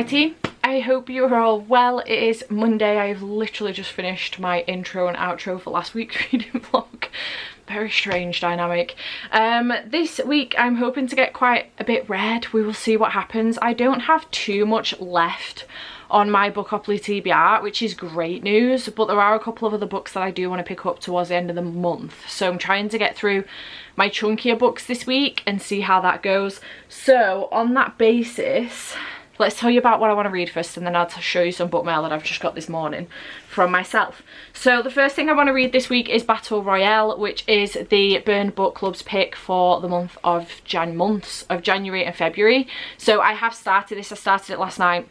team, I hope you are all well. It is Monday. I've literally just finished my intro and outro for last week's reading vlog. Very strange dynamic. This week I'm hoping to get quite a bit read. We will see what happens. I don't have too much left on my Bookopoly TBR, which is great news, but there are a couple of other books that I do want to pick up towards the end of the month. So I'm trying to get through my chunkier books this week and see how that goes. So on that basis, let's tell you about what I want to read first, and then I'll show you some book mail that I've just got this morning from myself. So the first thing I want to read this week is Battle Royale, which is the Burn Book Club's pick for the months of January and February. So I have started this. I started it last night,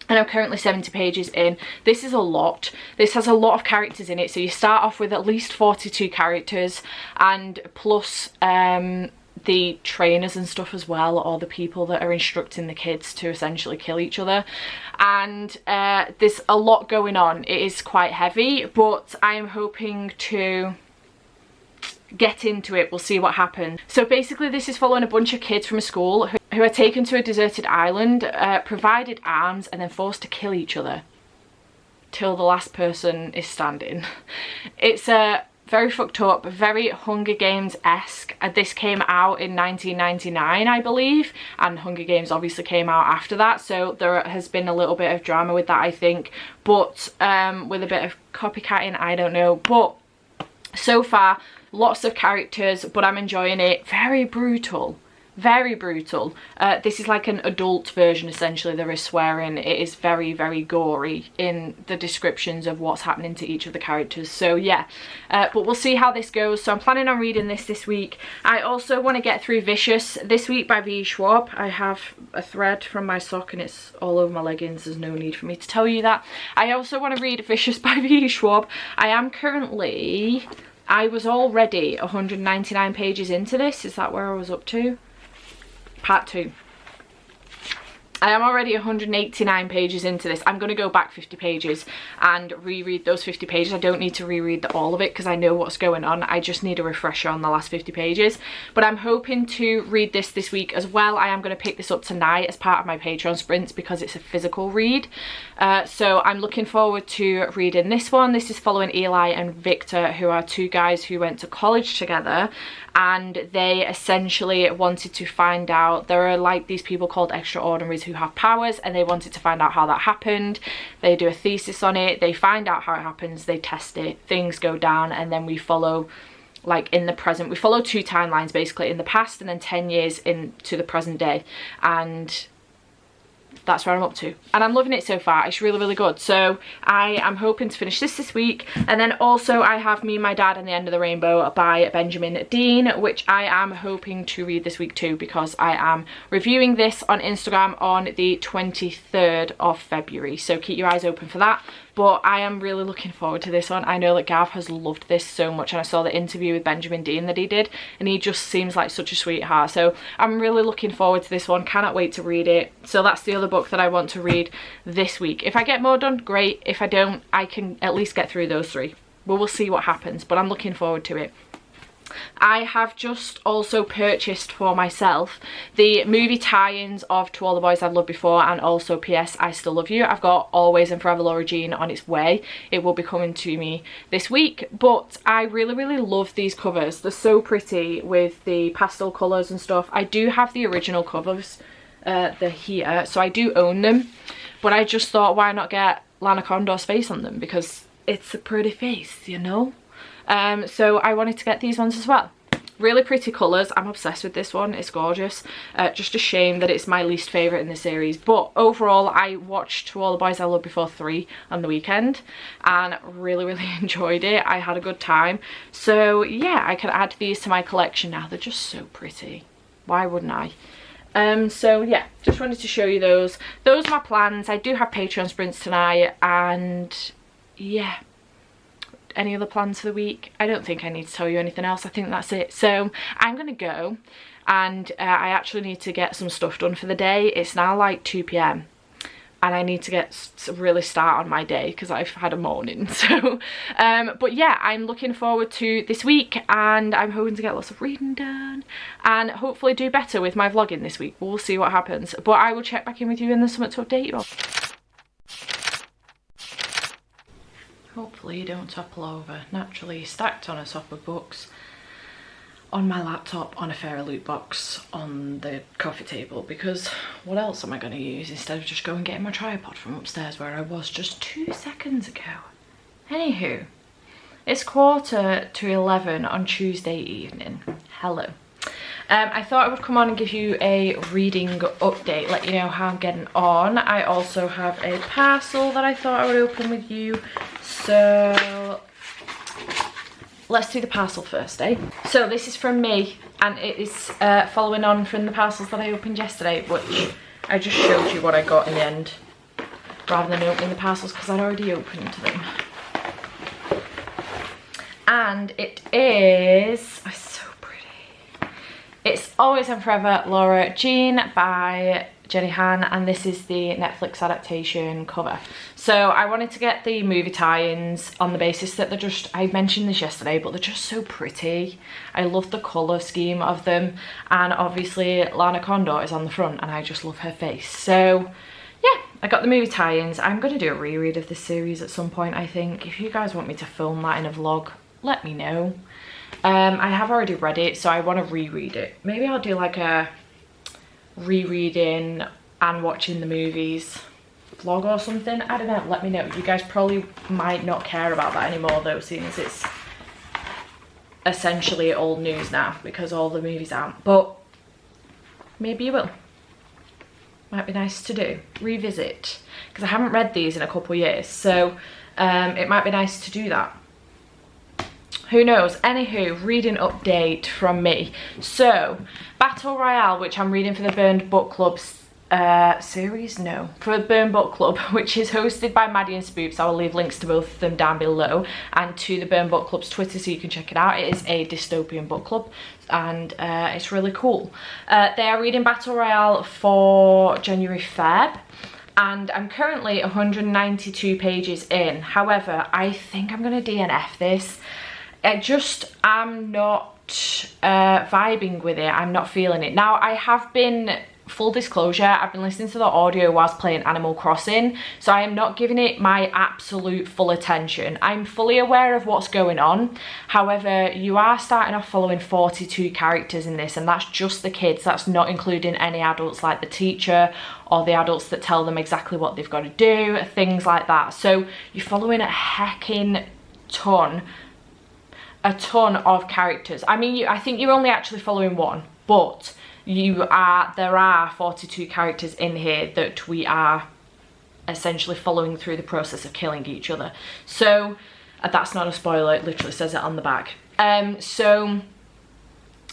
and I'm currently 70 pages in. This is a lot. This has a lot of characters in it. So you start off with at least 42 characters, and plus the trainers and stuff as well, or the people that are instructing the kids to essentially kill each other. And there's a lot going on. It is quite heavy, but I am hoping to get into it. We'll see what happens. So basically this is following a bunch of kids from a school who are taken to a deserted island, provided arms, and then forced to kill each other till the last person is standing. It's a very fucked up, very Hunger Games-esque. This came out in 1999, I believe, and Hunger Games obviously came out after that, so there has been a little bit of drama with that, I think, but with a bit of copycatting, I don't know. But so far, lots of characters, but I'm enjoying it. Very brutal. Very brutal. This is like an adult version, essentially. There is swearing. It is very, very gory in the descriptions of what's happening to each of the characters. So yeah, but we'll see how this goes. So I'm planning on reading this week. I also want to get through Vicious this week by V. Schwab. I have a thread from my sock and it's all over my leggings. There's no need for me to tell you that. I also want to read Vicious by V. Schwab. I was already 199 pages into this. Is that where I was up to? Part 2. I am already 189 pages into this. I'm going to go back 50 pages and reread those 50 pages. I don't need to reread all of it because I know what's going on. I just need a refresher on the last 50 pages. But I'm hoping to read this week as well. I am going to pick this up tonight as part of my Patreon sprints because it's a physical read. So I'm looking forward to reading this one. This is following Eli and Victor, who are two guys who went to college together, and they essentially wanted to find out, there are like these people called extraordinaries who have powers, and they wanted to find out how that happened. They do a thesis on it, they find out how it happens, they test it, things go down, and then we follow, like in the present, we follow two timelines basically, in the past and then 10 years into the present day, and that's where I'm up to, and I'm loving it so far. It's really, really good. So I am hoping to finish this week. And then also I have Me, My Dad and the End of the Rainbow by Benjamin Dean, which I am hoping to read this week too, because I am reviewing this on Instagram on the 23rd of February, so keep your eyes open for that. But I am really looking forward to this one. I know that Gav has loved this so much, and I saw the interview with Benjamin Dean that he did, and he just seems like such a sweetheart. So I'm really looking forward to this one. Cannot wait to read it. So that's the other book that I want to read this week. If I get more done, great. If I don't, I can at least get through those 3. But we'll see what happens, but I'm looking forward to it. I have just also purchased for myself the movie tie-ins of To All the Boys I've Loved Before and also P.S. I Still Love You. I've got Always and Forever Laura Jean on its way. It will be coming to me this week, but I really, really love these covers. They're so pretty with the pastel colours and stuff. I do have the original covers. They're here, so I do own them, but I just thought, why not get Lana Condor's face on them, because it's a pretty face, you know. So I wanted to get these ones as well. Really pretty colours. I'm obsessed with this one. It's gorgeous. Just a shame that it's my least favourite in the series. But overall, I watched To All the Boys I Loved Before 3 on the weekend and really, really enjoyed it. I had a good time. So yeah, I can add these to my collection now. They're just so pretty. Why wouldn't I? So yeah, just wanted to show you those. Those are my plans. I do have Patreon sprints tonight, and yeah. Any other plans for the week? I don't think I need to tell you anything else. I think that's it. So I'm gonna go, and I actually need to get some stuff done for the day. It's now like 2 p.m, and I need to really start on my day because I've had a morning. So but yeah, I'm looking forward to this week, and I'm hoping to get lots of reading done and hopefully do better with my vlogging this week. We'll see what happens, but I will check back in with you when there's something to update you on. Hopefully you don't topple over. Naturally stacked on a top of books on my laptop on a fairy loot box on the coffee table, because what else am I going to use instead of just going getting my tripod from upstairs where I was just 2 seconds ago. Anywho, it's 11:15 on Tuesday evening. Hello. I thought I would come on and give you a reading update, let you know how I'm getting on. I also have a parcel that I thought I would open with you, so let's do the parcel first, eh? So this is from me, and it is following on from the parcels that I opened yesterday, which I just showed you what I got in the end, rather than opening the parcels because I'd already opened them. And it is, oh, it's so pretty. It's Always and Forever Laura Jean by Jenny Han, and this is the Netflix adaptation cover. So I wanted to get the movie tie-ins on the basis that they're just, I mentioned this yesterday, but they're just so pretty. I love the colour scheme of them, and obviously Lana Condor is on the front and I just love her face. So yeah, I got the movie tie-ins. I'm going to do a reread of this series at some point, I think. If you guys want me to film that in a vlog, let me know. I have already read it, so I want to reread it. Maybe I'll do like a rereading and watching the movies vlog or something. I don't know, let me know. You guys probably might not care about that anymore though, seeing as it's essentially old news now because all the movies aren't, but maybe you will. Might be nice to do, revisit, because I haven't read these in a couple of years, so it might be nice to do that. Who knows? Anywho, reading update from me. So, Battle Royale, which I'm reading for the Burned Book Club's series? No. For the Burned Book Club, which is hosted by Maddie and Spoops. I will leave links to both of them down below, and to the Burned Book Club's Twitter so you can check it out. It is a dystopian book club, and it's really cool. They are reading Battle Royale for January, Feb. And I'm currently 192 pages in. However, I think I'm going to DNF this. I'm not vibing with it. I'm not feeling it. Now, I have been, full disclosure, I've been listening to the audio whilst playing Animal Crossing, so I am not giving it my absolute full attention. I'm fully aware of what's going on. However, you are starting off following 42 characters in this, and that's just the kids. That's not including any adults like the teacher or the adults that tell them exactly what they've got to do, things like that. So you're following a heckin' ton of characters. I mean, I think you're only actually following one, but there are 42 characters in here that we are essentially following through the process of killing each other. So that's not a spoiler, it literally says it on the back. So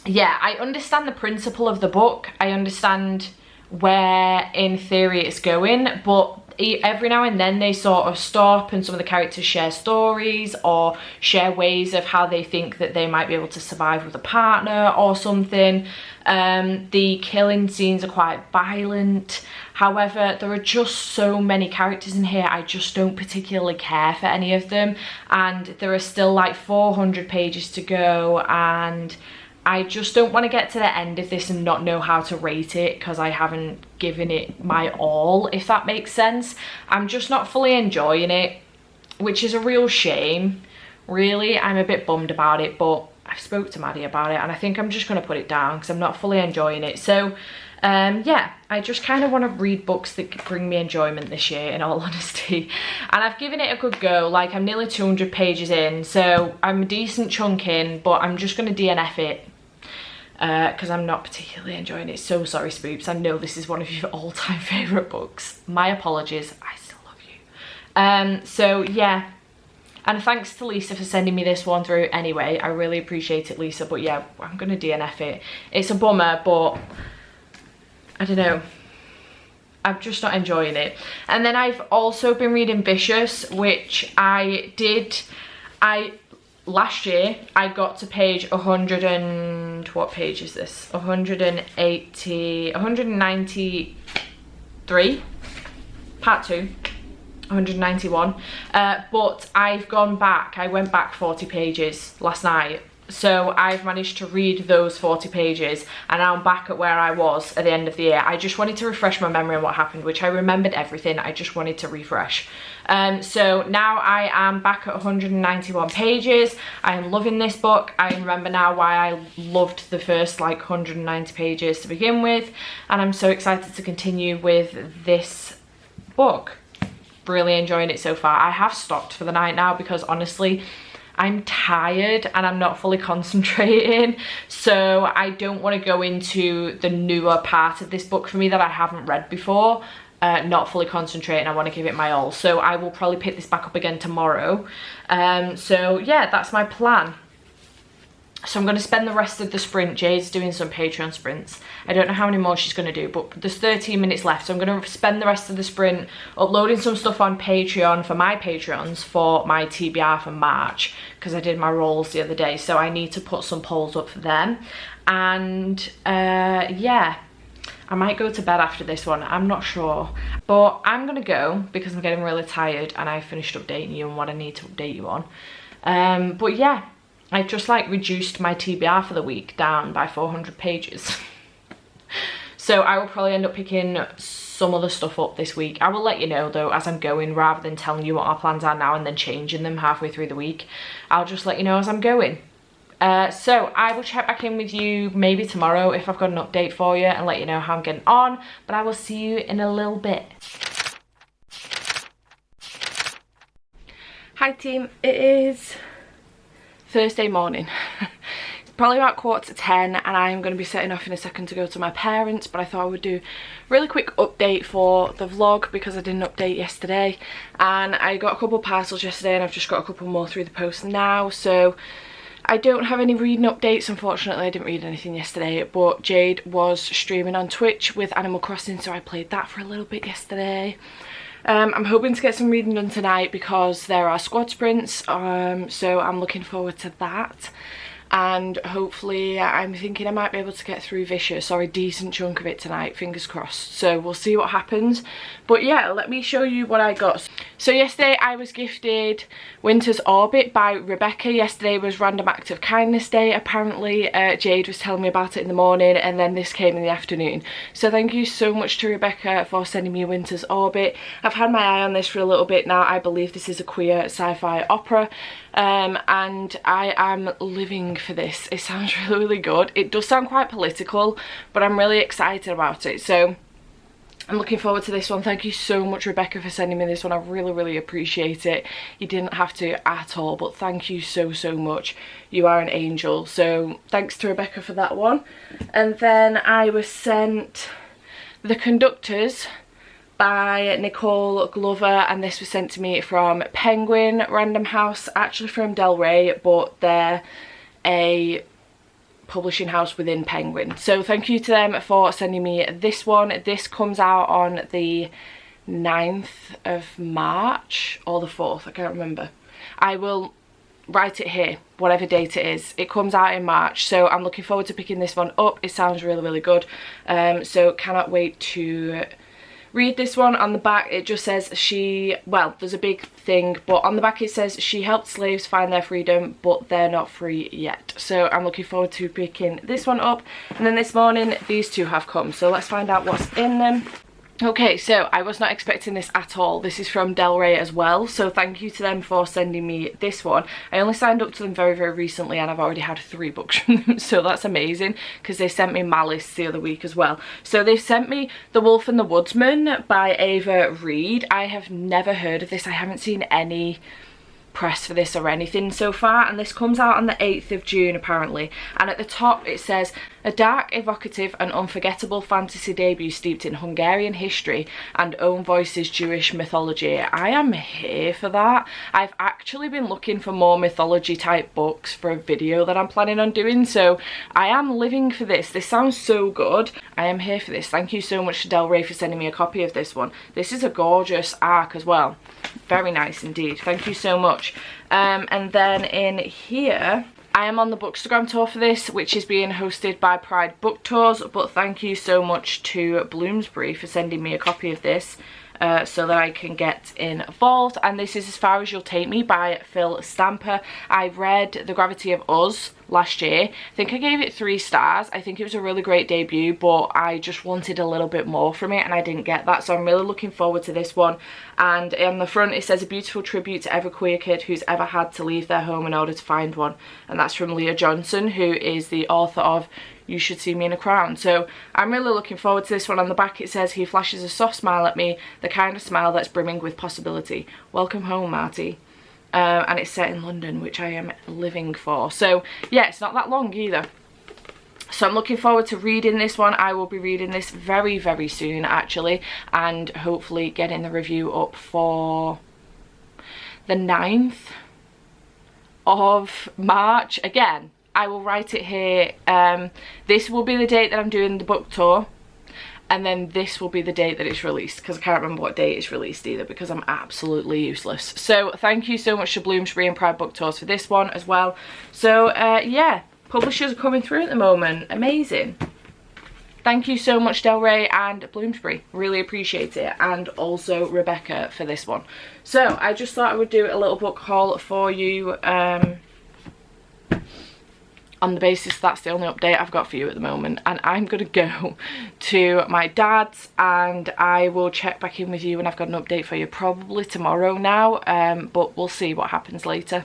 yeah, I understand the principle of the book. I understand where in theory it's going, but every now and then they sort of stop and some of the characters share stories or share ways of how they think that they might be able to survive with a partner or something. The killing scenes are quite violent. However, there are just so many characters in here, I just don't particularly care for any of them, and there are still like 400 pages to go, and I just don't want to get to the end of this and not know how to rate it because I haven't given it my all, if that makes sense. I'm just not fully enjoying it, which is a real shame. Really, I'm a bit bummed about it, but I've spoke to Maddie about it and I think I'm just going to put it down because I'm not fully enjoying it. So yeah, I just kind of want to read books that bring me enjoyment this year, in all honesty. And I've given it a good go. Like, I'm nearly 200 pages in, so I'm a decent chunk in, but I'm just going to DNF it because I'm not particularly enjoying it. So sorry, Spoops, I know this is one of your all-time favourite books. My apologies, I still love you. So yeah, and thanks to Lisa for sending me this one through anyway. I really appreciate it, Lisa, but yeah, I'm going to DNF it. It's a bummer, but I don't know, I'm just not enjoying it. And then I've also been reading Vicious, which last year I got to page 100 and, what page is this? 193. part 2. 191, but I've gone back. I went back 40 pages last night, so I've managed to read those 40 pages and now I'm back at where I was at the end of the year. I just wanted to refresh my memory on what happened, which I remembered everything. I just wanted to refresh. So now I am back at 191 pages. I am loving this book. I remember now why I loved the first like 190 pages to begin with, and I'm so excited to continue with this book. Really enjoying it so far. I have stopped for the night now because honestly I'm tired and I'm not fully concentrating, so I don't want to go into the newer part of this book for me that I haven't read before not fully concentrating. I want to give it my all, so I will probably pick this back up again tomorrow. So yeah, that's my plan. So I'm going to spend the rest of the sprint. Jade's doing some Patreon sprints. I don't know how many more she's going to do, but there's 13 minutes left. So I'm going to spend the rest of the sprint uploading some stuff on Patreon for my Patreons for my TBR for March, because I did my rolls the other day. So I need to put some polls up for them. And yeah, I might go to bed after this one. I'm not sure. But I'm going to go because I'm getting really tired and I finished updating you on what I need to update you on. But yeah. I've just like reduced my TBR for the week down by 400 pages. So I will probably end up picking some other stuff up this week. I will let you know though as I'm going, rather than telling you what our plans are now and then changing them halfway through the week. I'll just let you know as I'm going. So I will check back in with you maybe tomorrow if I've got an update for you and let you know how I'm getting on. But I will see you in a little bit. Hi team, it is Thursday morning. It's probably about 9:45 and I'm going to be setting off in a second to go to my parents, but I thought I would do a really quick update for the vlog because I didn't update yesterday, and I got a couple parcels yesterday and I've just got a couple more through the post now, so I don't have any reading updates. Unfortunately I didn't read anything yesterday, but Jade was streaming on Twitch with Animal Crossing, so I played that for a little bit yesterday. I'm hoping to get some reading done tonight because there are squad sprints, so I'm looking forward to that. And hopefully I'm thinking I might be able to get through Vicious, or a decent chunk of it tonight, fingers crossed. So we'll see what happens. But yeah, let me show you what I got. So yesterday I was gifted Winter's Orbit by Rebecca. Yesterday was Random Act of Kindness Day apparently. Jade was telling me about it in the morning and then this came in the afternoon. So thank you so much to Rebecca for sending me Winter's Orbit. I've had my eye on this for a little bit now. I believe this is a queer sci-fi opera. And I am living for this. It sounds really, really good. It does sound quite political, but I'm really excited about it. So I'm looking forward to this one. Thank you so much, Rebecca, for sending me this one. I really, really appreciate it. You didn't have to at all, but thank you so, so much. You are an angel. So thanks to Rebecca for that one. And then I was sent The Conductors by Nicole Glover, and this was sent to me from Penguin Random House, actually from Del Rey, but they're a publishing house within Penguin. So thank you to them for sending me this one. This comes out on the 9th of March or the 4th, I can't remember. I will write it here, whatever date it is. It comes out in March, so I'm looking forward to picking this one up. It sounds really, really good. So cannot wait to read this one. On the back it just says well, there's a big thing, but on the back it says she helped slaves find their freedom, but they're not free yet. So I'm looking forward to picking this one up. And then this morning these two have come, so let's find out what's in them. Okay, so I was not expecting this at all. This is from Del Rey as well, so thank you to them for sending me this one. I only signed up to them very, very recently and I've already had 3 books from them, so that's amazing, because they sent me Malice the other week as well. So they've sent me The Wolf and the Woodsman by Ava Reid. I have never heard of this. I haven't seen any press for this or anything so far, and this comes out on the 8th of June apparently. And at the top it says, a dark, evocative and unforgettable fantasy debut steeped in Hungarian history and Own Voice's Jewish mythology. I am here for that. I've actually been looking for more mythology type books for a video that I'm planning on doing, so I am living for this. This sounds so good. I am here for this. Thank you so much to Del Rey for sending me a copy of this one. This is a gorgeous arc as well. Very nice indeed. Thank you so much. And then in here, I am on the Bookstagram tour for this, which is being hosted by Pride Book Tours, but thank you so much to Bloomsbury for sending me a copy of this. so that I can get involved. And this is As Far As You'll Take Me by Phil Stamper. I read The Gravity of Us last year. I think I gave it 3 stars. I think it was a really great debut, but I just wanted a little bit more from it and I didn't get that, so I'm really looking forward to this one. And on the front it says, a beautiful tribute to every queer kid who's ever had to leave their home in order to find one, and that's from Leah Johnson, who is the author of You Should See Me in a Crown. So I'm really looking forward to this one. On the back it says, he flashes a soft smile at me, the kind of smile that's brimming with possibility. Welcome home, Marty. And it's set in London, which I am living for. So yeah, it's not that long either. So I'm looking forward to reading this one. I will be reading this very, very soon actually, and hopefully getting the review up for the 9th of March. Again, I will write it here. This will be the date that I'm doing the book tour, and then this will be the date that it's released, because I can't remember what date it's released either, because I'm absolutely useless. So thank you so much to Bloomsbury and Pride Book Tours for this one as well. So yeah, publishers are coming through at the moment. Amazing. Thank you so much, Del Rey and Bloomsbury. Really appreciate it. And also Rebecca for this one. So I just thought I would do a little book haul for you, on the basis that's the only update I've got for you at the moment. And I'm gonna go to my dad's and I will check back in with you when I've got an update for you, probably tomorrow now, but we'll see what happens later.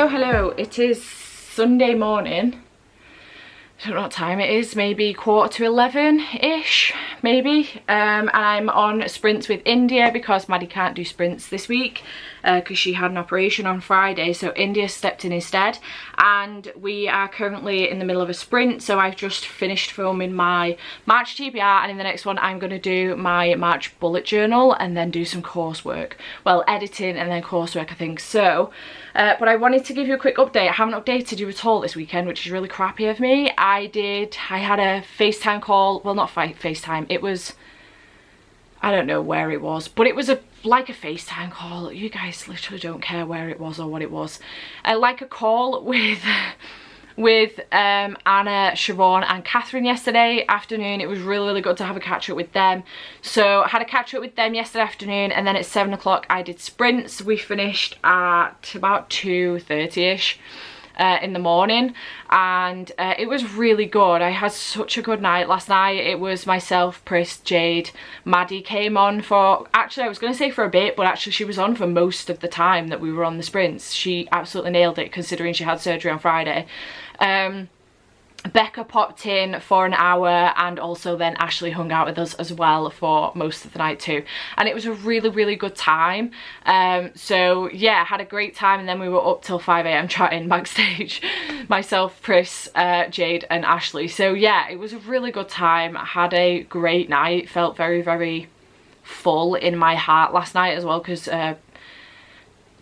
Hello, it is Sunday morning. I don't know what time it is, maybe 11:15-ish, maybe. And I'm on sprints with India because Maddie can't do sprints this week because she had an operation on Friday, so India stepped in instead. And we are currently in the middle of a sprint, so I've just finished filming my March TBR, and in the next one I'm going to do my March bullet journal and then do some coursework. Well, editing and then coursework, I think. So but I wanted to give you a quick update. I haven't updated you at all this weekend, which is really crappy of me. I had a FaceTime call, well, not FaceTime, it was, I don't know where it was, but it was like a FaceTime call. You guys literally don't care where it was or what it was. Like a call with Anna, Siobhan and Catherine yesterday afternoon. It was really, really good to have a catch up with them. So I had a catch up with them yesterday afternoon, and then at 7 o'clock I did sprints. We finished at about 2:30ish in the morning, and it was really good. I had such a good night last night. It was myself, Pris, Jade, Maddie came on for, actually I was going to say for a bit, but actually she was on for most of the time that we were on the sprints. She absolutely nailed it considering she had surgery on Friday. Becca popped in for an hour, and also then Ashley hung out with us as well for most of the night too, and it was a really, really good time. So yeah, had a great time, and then we were up till 5 AM chatting backstage, myself, Pris, Jade and Ashley. So yeah, it was a really good time. I had a great night, felt very, very full in my heart last night as well, because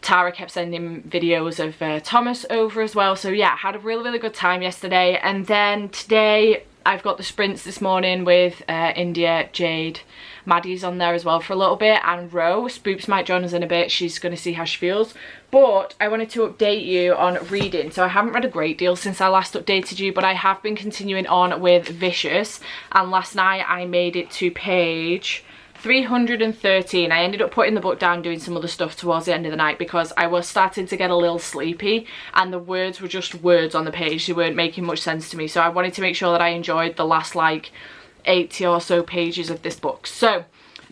Tara kept sending videos of Thomas over as well. So yeah, had a really, really good time yesterday. And then today I've got the sprints this morning with India, Jade, Maddie's on there as well for a little bit, and Ro. Spoops might join us in a bit. She's going to see how she feels. But I wanted to update you on reading. So I haven't read a great deal since I last updated you, but I have been continuing on with Vicious. And last night I made it to page 313. I ended up putting the book down, doing some other stuff towards the end of the night because I was starting to get a little sleepy and the words were just words on the page. They weren't making much sense to me, so I wanted to make sure that I enjoyed the last like 80 or so pages of this book. So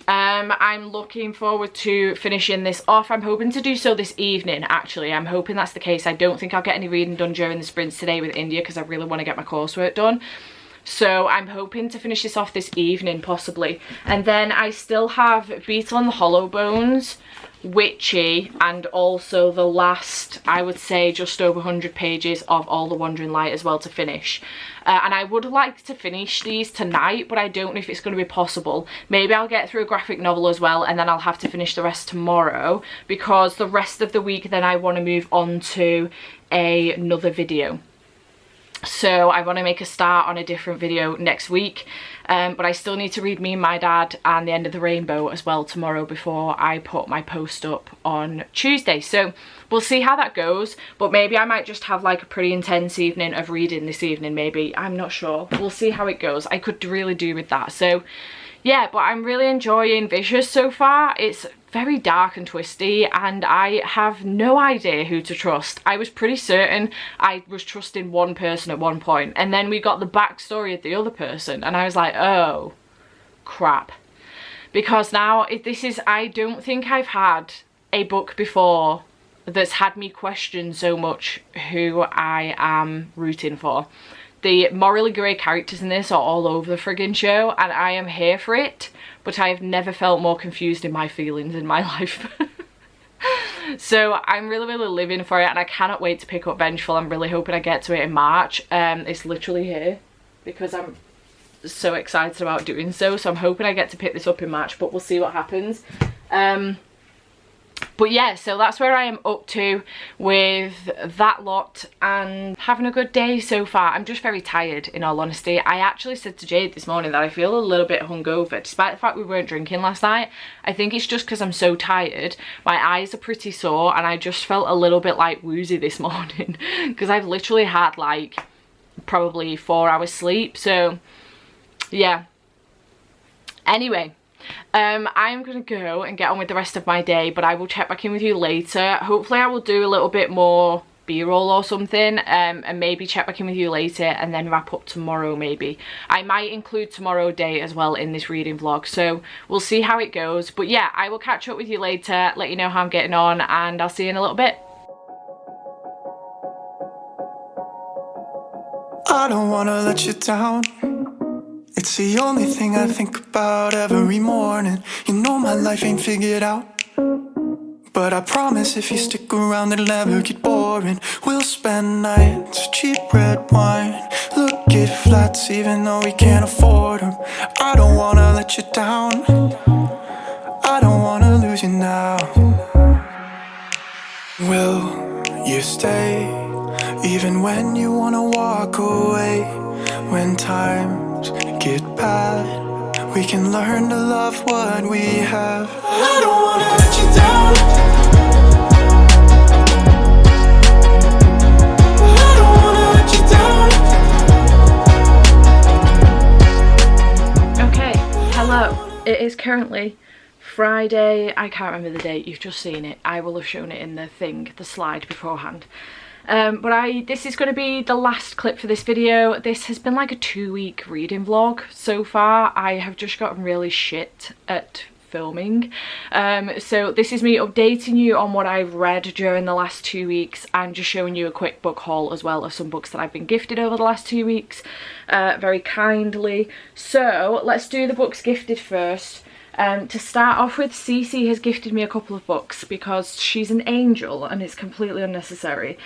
I'm looking forward to finishing this off. I'm hoping to do so this evening, actually. I'm hoping that's the case. I don't think I'll get any reading done during the sprints today with India because I really want to get my coursework done. So I'm hoping to finish this off this evening, possibly. And then I still have Beetle and the Hollow Bones, Witchy, and also the last, I would say, just over 100 pages of All the Wandering Light as well to finish. And I would like to finish these tonight, but I don't know if it's going to be possible. Maybe I'll get through a graphic novel as well, and then I'll have to finish the rest tomorrow, because the rest of the week then I want to move on to another video. So I want to make a start on a different video next week, but I still need to read Me and My Dad and The End of the Rainbow as well tomorrow before I put my post up on Tuesday. So we'll see how that goes, but maybe I might just have like a pretty intense evening of reading this evening, maybe. I'm not sure. We'll see how it goes. I could really do with that. So yeah, but I'm really enjoying Vicious so far. It's very dark and twisty, and I have no idea who to trust. I was pretty certain I was trusting one person at one point, and then we got the backstory of the other person, and I was like, oh crap. Because now I don't think I've had a book before that's had me question so much who I am rooting for. The morally grey characters in this are all over the friggin' show, and I am here for it, but I have never felt more confused in my feelings in my life. So I'm really living for it, and I cannot wait to pick up Vengeful. I'm really hoping I get to it in March. It's literally here because I'm so excited about doing so. So I'm hoping I get to pick this up in March, but we'll see what happens. But yeah, so that's where I am up to with that lot, and having a good day so far. I'm just very tired, in all honesty. I actually said to Jade this morning that I feel a little bit hungover, despite the fact we weren't drinking last night. I think it's just because I'm so tired. My eyes are pretty sore, and I just felt a little bit like woozy this morning because I've literally had like probably 4 hours sleep. So yeah, anyway, I'm gonna go and get on with the rest of my day, but I will check back in with you later. Hopefully I will do a little bit more b-roll or something, and maybe check back in with you later and then wrap up tomorrow. Maybe I might include tomorrow day as well in this reading vlog, so we'll see how it goes. But yeah, I will catch up with you later, let you know how I'm getting on, and I'll see you in a little bit. I don't wanna let you down. It's the only thing I think about every morning. You know my life ain't figured out, but I promise if you stick around it'll never get boring. We'll spend nights, cheap red wine, look at flats even though we can't afford them. I don't wanna let you down, I don't wanna lose you now. Will you stay even when you wanna walk away? When times get bad, we can learn to love what we have. I don't wanna let you down, I don't wanna let you down. Okay, hello. It is currently Friday. I can't remember the date. You've just seen it. I will have shown it in the slide beforehand. But this is going to be the last clip for this video. This has been like a 2-week reading vlog so far. I have just gotten really shit at filming. So this is me updating you on what I've read during the last 2 weeks, and just showing you a quick book haul as well of some books that I've been gifted over the last 2 weeks, very kindly. So let's do the books gifted first. To start off with, Cece has gifted me a couple of books because she's an angel and it's completely unnecessary.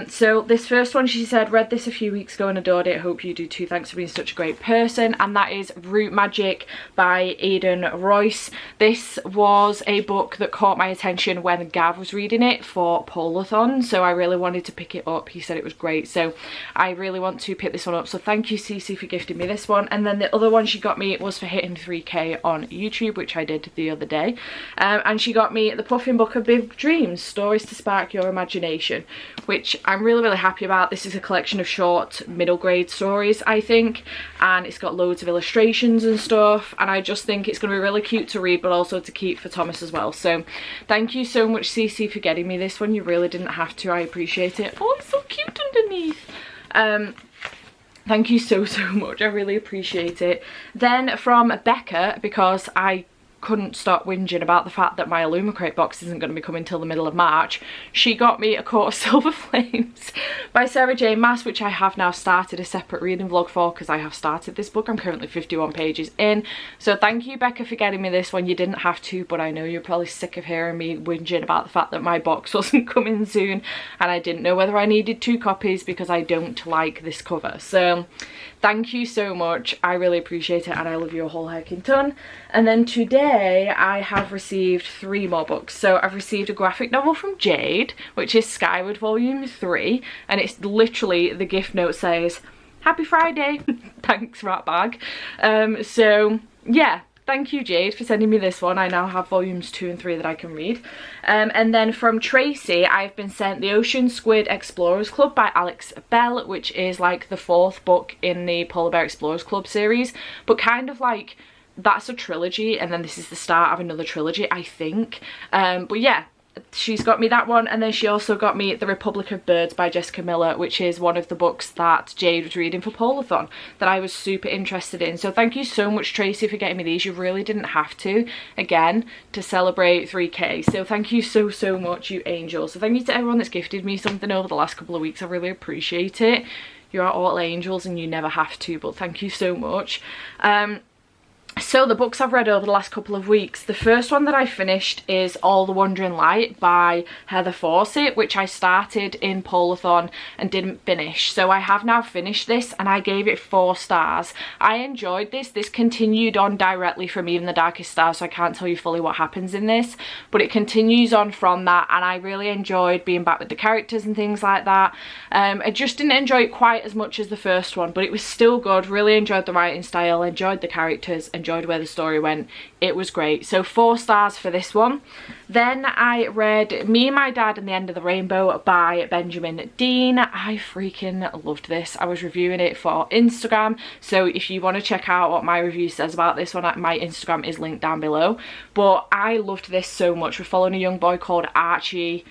So this first one, she said, read this a few weeks ago and adored it. Hope you do too. Thanks for being such a great person. And that is Root Magic by Aidan Royce. This was a book that caught my attention when Gav was reading it for Polathon, so I really wanted to pick it up. He said it was great, so I really want to pick this one up. So thank you, Cece, for gifting me this one. And then the other one she got me was for hitting 3k on YouTube, which I did the other day, and she got me the Puffin Book of Big Dreams, Stories to Spark Your Imagination, which I'm really happy about. This is a collection of short middle grade stories, I think, and it's got loads of illustrations and stuff, and I just think it's going to be really cute to read, but also to keep for Thomas as well. So thank you so much, Cece, for getting me this one. You really didn't have to. I appreciate it. Oh, it's so cute underneath. Thank you so much. I really appreciate it. Then from Becca, because I couldn't stop whinging about the fact that my Illumicrate box isn't going to be coming till the middle of March, she got me A Court of Silver Flames by Sarah J Maas, which I have now started a separate reading vlog for because I have started this book. I'm currently 51 pages in. So thank you, Becca, for getting me this one. You didn't have to, but I know you're probably sick of hearing me whinging about the fact that my box wasn't coming soon, and I didn't know whether I needed 2 copies because I don't like this cover. So thank you so much. I really appreciate it and I love you a whole heckin' ton. And then today I have received 3 more books. So I've received a graphic novel from Jade, which is Skyward Volume 3, and it's literally, the gift note says, Happy Friday. Thanks, rat bag. So yeah, thank you, Jade, for sending me this one. I now have volumes 2 and 3 that I can read. And then from Tracy, I've been sent The Ocean Squid Explorers Club by Alex Bell, which is like the 4th book in the Polar Bear Explorers Club series, but kind of like, that's a trilogy, and then this is the start of another trilogy, I think. But yeah, she's got me that one, and then she also got me The Republic of Birds by Jessica Miller, which is one of the books that Jade was reading for Polathon that I was super interested in. So thank you so much, Tracy, for getting me these. You really didn't have to, again, to celebrate 3k. So thank you so, so much, you angels. So thank you to everyone that's gifted me something over the last couple of weeks. I really appreciate it. You are all angels and you never have to, but thank you so much. So the books I've read over the last couple of weeks, the first one that I finished is All the Wandering Light by Heather Fawcett, which I started in Polathon and didn't finish. So I have now finished this and I gave it 4 stars. I enjoyed this. This continued on directly from Even the Darkest Stars, so I can't tell you fully what happens in this, but it continues on from that, and I really enjoyed being back with the characters and things like that. I just didn't enjoy it quite as much as the first one, but it was still good. Really enjoyed the writing style, enjoyed the characters, enjoyed where the story went. It was great. So 4 stars for this one. Then I read Me, My Dad and the End of the Rainbow by Benjamin Dean. I freaking loved this. I was reviewing it for Instagram, so if you want to check out what my review says about this one, my Instagram is linked down below. But I loved this so much. We're following a young boy called Archie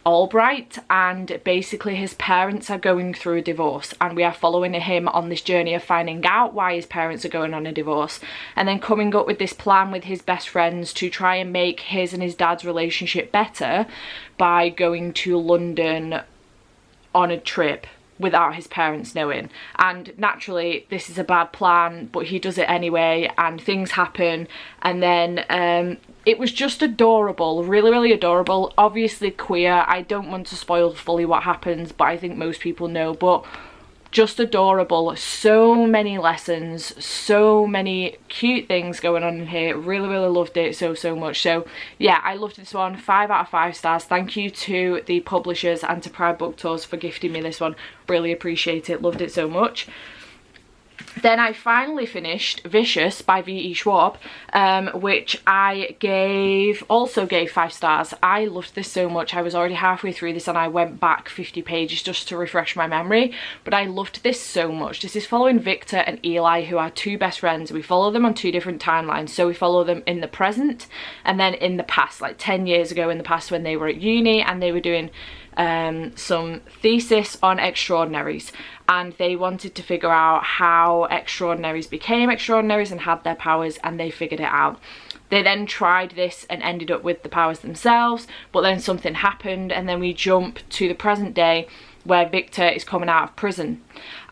Albright, and basically his parents are going through a divorce, and we are following him on this journey of finding out why his parents are going on a divorce, and then coming up with this plan with his best friends to try and make his and his dad's relationship better by going to London on a trip without his parents knowing. And naturally this is a bad plan, but he does it anyway, and things happen, and then it was just adorable, really, really adorable. Obviously queer. I don't want to spoil fully what happens, but I think most people know, but just adorable. So many lessons, so many cute things going on in here. Really, really loved it so, so much. So yeah, I loved this one. 5 out of 5 stars. Thank you to the publishers and to Pride Book Tours for gifting me this one. Really appreciate it. Loved it so much. Then I finally finished Vicious by V.E. Schwab, which I also gave 5 stars. I loved this so much. I was already halfway through this and I went back 50 pages just to refresh my memory, but I loved this so much. This is following Victor and Eli, who are 2 best friends. We follow them on 2 different timelines. So we follow them in the present and then in the past, like 10 years ago in the past when they were at uni and they were doing some thesis on extraordinaries, and they wanted to figure out how extraordinaries became extraordinaries and had their powers, and they figured it out. They then tried this and ended up with the powers themselves, but then something happened, and then we jump to the present day where Victor is coming out of prison,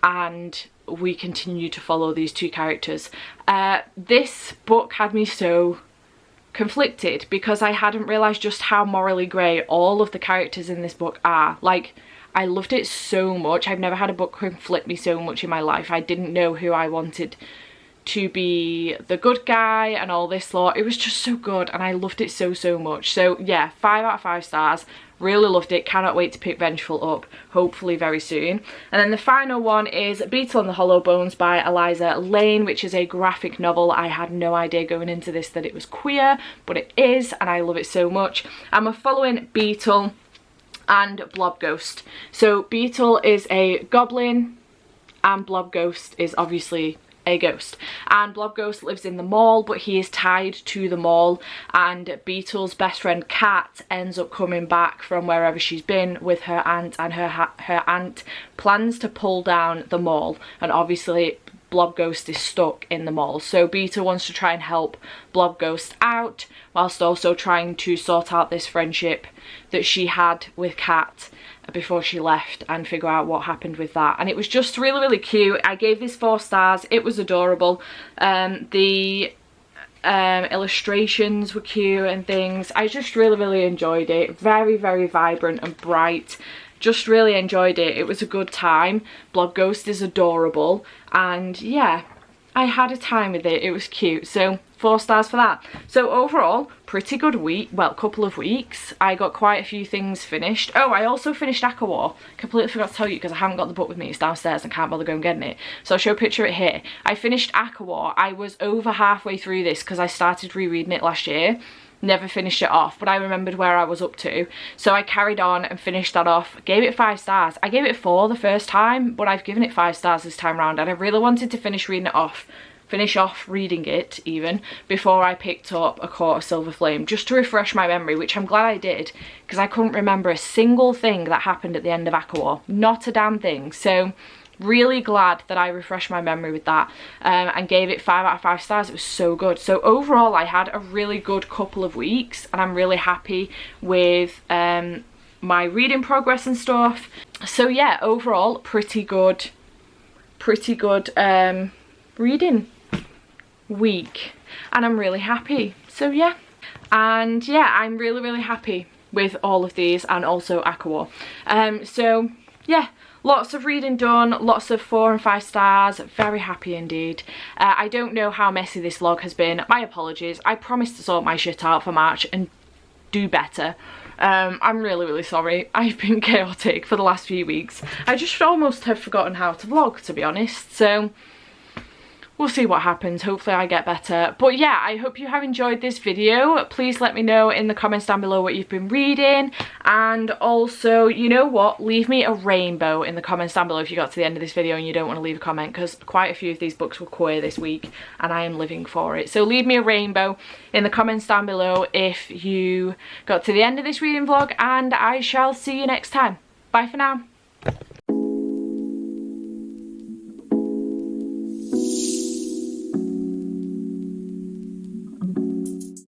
and we continue to follow these 2 characters. This book had me so conflicted because I hadn't realised just how morally grey all of the characters in this book are. Like, I loved it so much. I've never had a book conflict me so much in my life. I didn't know who I wanted to be the good guy and all this lot. It was just so good and I loved it so, so much. So yeah, 5 out of 5 stars. Really loved it. Cannot wait to pick Vengeful up, hopefully very soon. And then the final one is Beetle and the Hollow Bones by Eliza Lane, which is a graphic novel. I had no idea going into this that it was queer, but it is, and I love it so much. And we're following Beetle and Blob Ghost. So Beetle is a goblin and Blob Ghost is obviously a ghost, and Blob Ghost lives in the mall, but he is tied to the mall, and Beetle's best friend Kat ends up coming back from wherever she's been with her aunt, and her aunt plans to pull down the mall, and obviously Blob Ghost is stuck in the mall. So Beetle wants to try and help Blob Ghost out whilst also trying to sort out this friendship that she had with Kat before she left and figure out what happened with that. And it was just really, really cute. I gave this 4 stars. It was adorable. The illustrations were cute and things. I just really, really enjoyed it. Very, very vibrant and bright. just really enjoyed it. It was a good time. Blog Ghost is adorable, and yeah, I had a time with it. It was cute, so 4 stars for that. So overall, pretty good week, well, couple of weeks. I got quite a few things finished. Oh, I also finished Aqua War. Completely forgot to tell you because I haven't got the book with me. It's downstairs and can't bother going getting it. So I'll show a picture of it here. I finished Aqua War. I was over halfway through this because I started rereading it last year. Never finished it off, but I remembered where I was up to, so I carried on and finished that off. Gave it 5 stars. I gave it 4 the first time, but I've given it 5 stars this time round, and I really wanted to finish off reading it even before I picked up A Court of Silver Flame, just to refresh my memory, which I'm glad I did, because I couldn't remember a single thing that happened at the end of Aqua War. Not a damn thing. So really glad that I refreshed my memory with that, and gave it 5 out of 5 stars. It was so good. So overall, I had a really good couple of weeks, and I'm really happy with my reading progress and stuff. So yeah, overall, pretty good reading week, and I'm really happy. So yeah, and yeah, I'm really happy with all of these, and also Aqua War. So yeah, lots of reading done, lots of 4 and 5 stars, very happy indeed. I don't know how messy this vlog has been, my apologies. I promise to sort my shit out for March and do better. I'm really sorry. I've been chaotic for the last few weeks. I just almost have forgotten how to vlog, to be honest, so we'll see what happens. Hopefully I get better. But yeah, I hope you have enjoyed this video. Please let me know in the comments down below what you've been reading. And also, you know what? Leave me a rainbow in the comments down below if you got to the end of this video and you don't want to leave a comment, because quite a few of these books were queer this week and I am living for it. So leave me a rainbow in the comments down below if you got to the end of this reading vlog, and I shall see you next time. Bye for now.